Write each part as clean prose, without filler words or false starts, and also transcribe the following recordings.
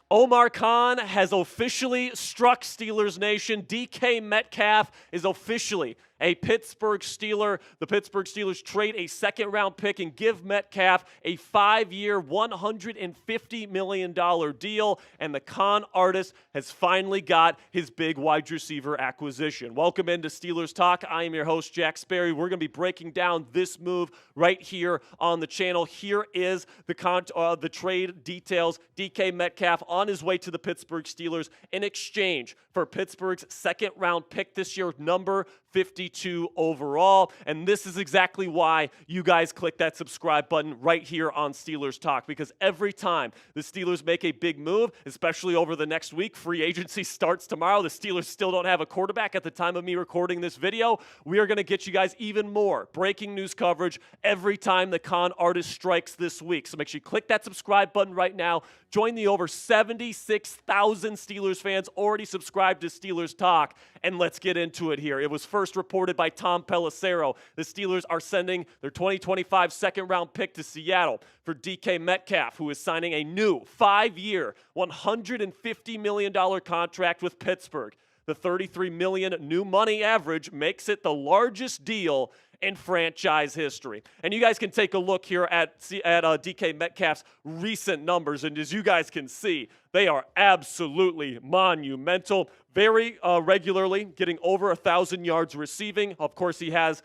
Omar Khan has officially struck Steelers Nation. DK Metcalf is officially a Pittsburgh Steeler. The Pittsburgh Steelers trade a second-round pick and give Metcalf a 5-year, $150 million deal, and the Khan artist has finally got his big wide receiver acquisition. Welcome into Steelers Talk. I am your host, Jack Sperry. We're going to be breaking down this move right here on the channel. Here is the trade details. DK Metcalf on his way to the Pittsburgh Steelers in exchange for Pittsburgh's second-round pick this year, number 52 overall. And this is exactly why you guys click that subscribe button right here on Steelers Talk, because every time the Steelers make a big move, especially over the next week, free agency starts tomorrow. The Steelers still don't have a quarterback at the time of me recording this video. We are going to get you guys even more breaking news coverage every time the Khan artist strikes this week. So make sure you click that subscribe button right now. Join the over 76,000 Steelers fans already subscribed to Steelers Talk, and let's get into it here. It was first reported by Tom Pelissero. The Steelers are sending their 2025 second-round pick to Seattle for DK Metcalf, who is signing a new 5-year, $150 million contract with Pittsburgh. The $33 million new money average makes it the largest deal in franchise history. And you guys can take a look here at DK Metcalf's recent numbers, and as you guys can see, they are absolutely monumental. Very regularly getting over 1,000 yards receiving. Of course, he has,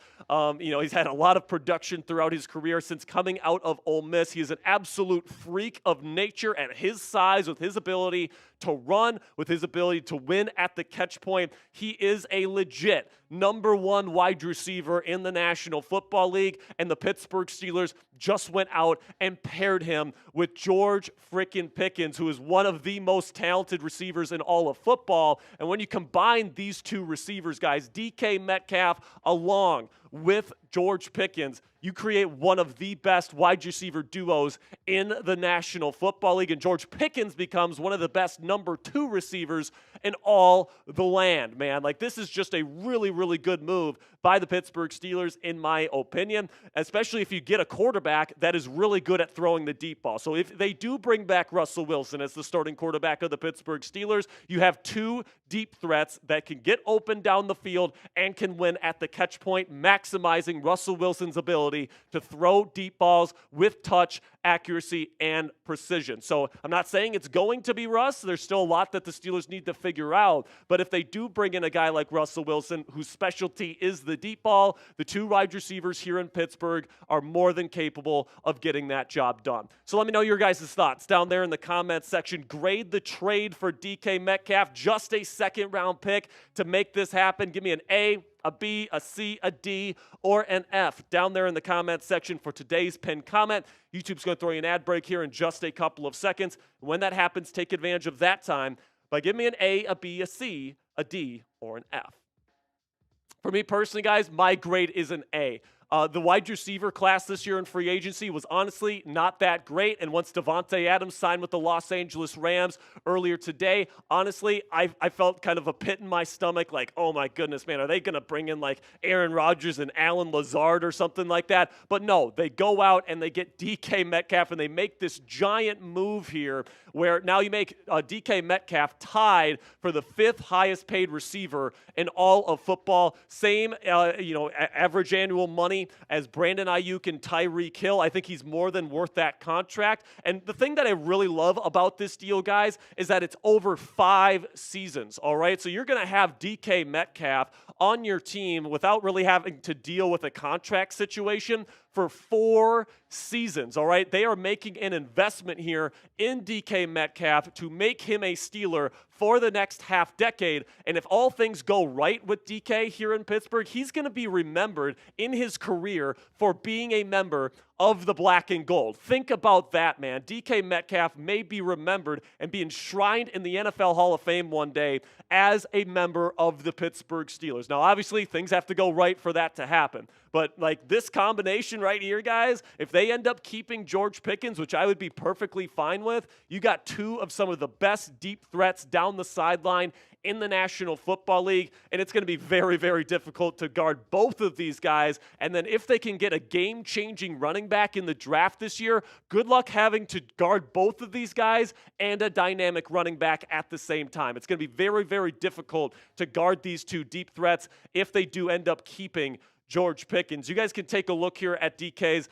he's had a lot of production throughout his career since coming out of Ole Miss. He is an absolute freak of nature at his size, with his ability to run, with his ability to win at the catch point. He is a legit #1 wide receiver in the National Football League, and the Pittsburgh Steelers just went out and paired him with George frickin' Pickens, who is one of the most talented receivers in all of football. And when you combine these two receivers, guys, DK Metcalf along with George Pickens, you create one of the best wide receiver duos in the National Football League, and George Pickens becomes one of the best #2 receivers in all the land, man. Like, this is just a really, really good move by the Pittsburgh Steelers, in my opinion, especially if you get a quarterback that is really good at throwing the deep ball. So if they do bring back Russell Wilson as the starting quarterback of the Pittsburgh Steelers, you have two deep threats that can get open down the field and can win at the catch point, maximizing Russell Wilson's ability to throw deep balls with touch, accuracy, and precision. So I'm not saying it's going to be Russ. There's still a lot that the Steelers need to figure out. But if they do bring in a guy like Russell Wilson, whose specialty is the deep ball, the two wide receivers here in Pittsburgh are more than capable of getting that job done. So let me know your guys' thoughts down there in the comments section. Grade the trade for DK Metcalf, just a second-round pick to make this happen. Give me an A, a B, a C, a D, or an F down there in the comments section for today's pinned comment. YouTube's going to throw you an ad break here in just a couple of seconds. When that happens, take advantage of that time by giving me an A, a B, a C, a D, or an F. For me personally, guys, my grade is an A. The wide receiver class this year in free agency was honestly not that great. And once Davante Adams signed with the Los Angeles Rams earlier today, honestly, I felt kind of a pit in my stomach, like, oh my goodness, man, are they going to bring in like Aaron Rodgers and Alan Lazard or something like that? But no, they go out and they get DK Metcalf, and they make this giant move here where now you make DK Metcalf tied for the 5th highest paid receiver in all of football. Same, average annual money as Brandon Ayuk and Tyreek Hill. I think he's more than worth that contract. And the thing that I really love about this deal, guys, is that it's over 5 seasons, all right? So you're going to have DK Metcalf on your team without really having to deal with a contract situation for 4 seasons, all right? They are making an investment here in DK Metcalf to make him a Steeler for the next half decade. And if all things go right with DK here in Pittsburgh, he's going to be remembered in his career for being a member of the black and gold. Think about that, man. DK Metcalf may be remembered and be enshrined in the NFL Hall of Fame one day as a member of the Pittsburgh Steelers. Now, obviously, things have to go right for that to happen. But like this combination right here, guys, if they end up keeping George Pickens, which I would be perfectly fine with, you got two of some of the best deep threats down the sideline in the National Football League, and it's going to be very, very difficult to guard both of these guys. And then if they can get a game-changing running back in the draft this year, good luck having to guard both of these guys and a dynamic running back at the same time. It's going to be very, very difficult to guard these two deep threats if they do end up keeping George Pickens. You guys can take a look here at DK's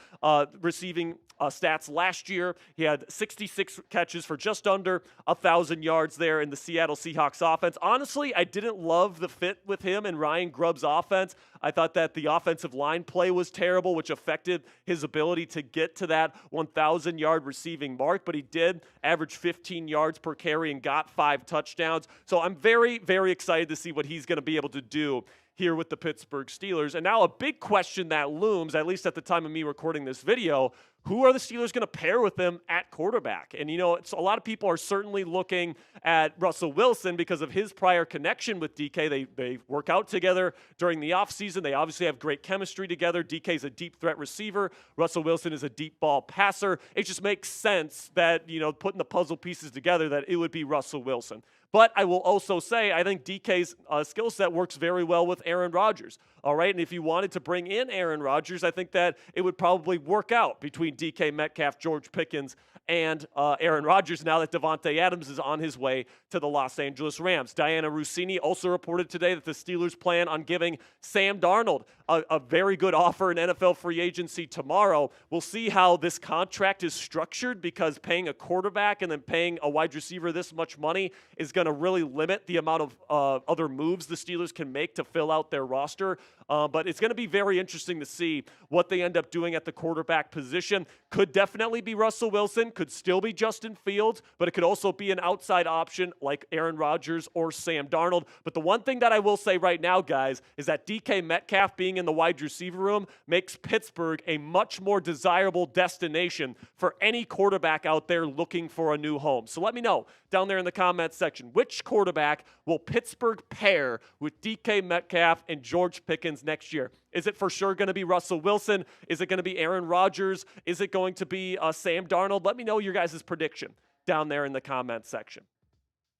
receiving stats last year. He had 66 catches for just under 1,000 yards there in the Seattle Seahawks offense. Honestly, I didn't love the fit with him and Ryan Grubb's offense. I thought that the offensive line play was terrible, which affected his ability to get to that 1,000-yard receiving mark, but he did average 15 yards per carry and got 5 touchdowns. So I'm very, very excited to see what he's going to be able to do here with the Pittsburgh Steelers. And now a big question that looms, at least at the time of me recording this video, who are the Steelers going to pair with them at quarterback? And, you know, a lot of people are certainly looking at Russell Wilson because of his prior connection with DK. They work out together during the offseason. They obviously have great chemistry together. DK's a deep threat receiver. Russell Wilson is a deep ball passer. It just makes sense that, you know, putting the puzzle pieces together, that it would be Russell Wilson. But I will also say I think DK's skill set works very well with Aaron Rodgers. All right, and if you wanted to bring in Aaron Rodgers, I think that it would probably work out between DK Metcalf, George Pickens, and Aaron Rodgers now that Davante Adams is on his way to the Los Angeles Rams. Diana Rossini also reported today that the Steelers plan on giving Sam Darnold a very good offer in NFL free agency tomorrow. We'll see how this contract is structured, because paying a quarterback and then paying a wide receiver this much money is going to really limit the amount of other moves the Steelers can make to fill out their roster. But it's going to be very interesting to see what they end up doing at the quarterback position. Could definitely be Russell Wilson, could still be Justin Fields, but it could also be an outside option like Aaron Rodgers or Sam Darnold. But the one thing that I will say right now, guys, is that DK Metcalf being in the wide receiver room makes Pittsburgh a much more desirable destination for any quarterback out there looking for a new home. So let me know down there in the comments section, which quarterback will Pittsburgh pair with DK Metcalf and George Pickens next year? Is it for sure going to be Russell Wilson? Is it going to be Aaron Rodgers? Is it going to be Sam Darnold? Let me know your guys' prediction down there in the comments section.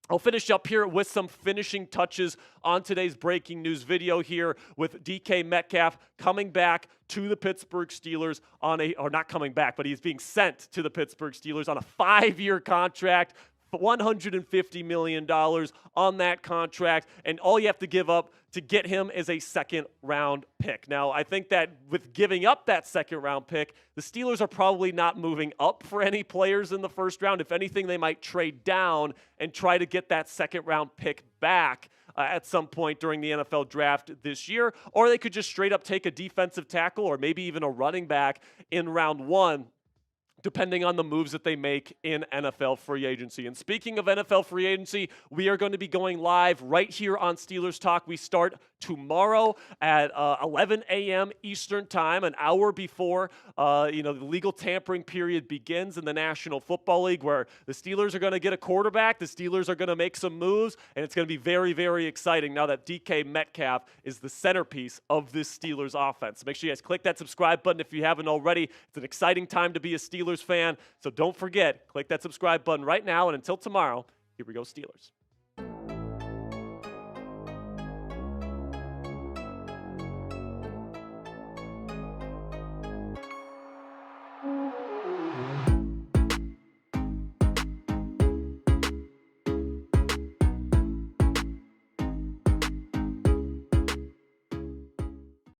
I'll finish up here with some finishing touches on today's breaking news video here with DK Metcalf coming back to the Pittsburgh Steelers or not coming back, but he's being sent to the Pittsburgh Steelers on a 5-year contract. $150 million on that contract, and all you have to give up to get him is a second-round pick. Now, I think that with giving up that second-round pick, the Steelers are probably not moving up for any players in the first round. If anything, they might trade down and try to get that second-round pick back at some point during the NFL draft this year, or they could just straight up take a defensive tackle or maybe even a running back in round 1, depending on the moves that they make in NFL free agency. And speaking of NFL free agency, we are going to be going live right here on Steelers Talk. We start tomorrow at 11 a.m. Eastern Time, an hour before the legal tampering period begins in the National Football League, where the Steelers are going to get a quarterback, the Steelers are going to make some moves, and it's going to be very, very exciting now that DK Metcalf is the centerpiece of this Steelers offense. Make sure you guys click that subscribe button if you haven't already. It's an exciting time to be a Steelers fan, so don't forget, click that subscribe button right now, and until tomorrow, here we go Steelers.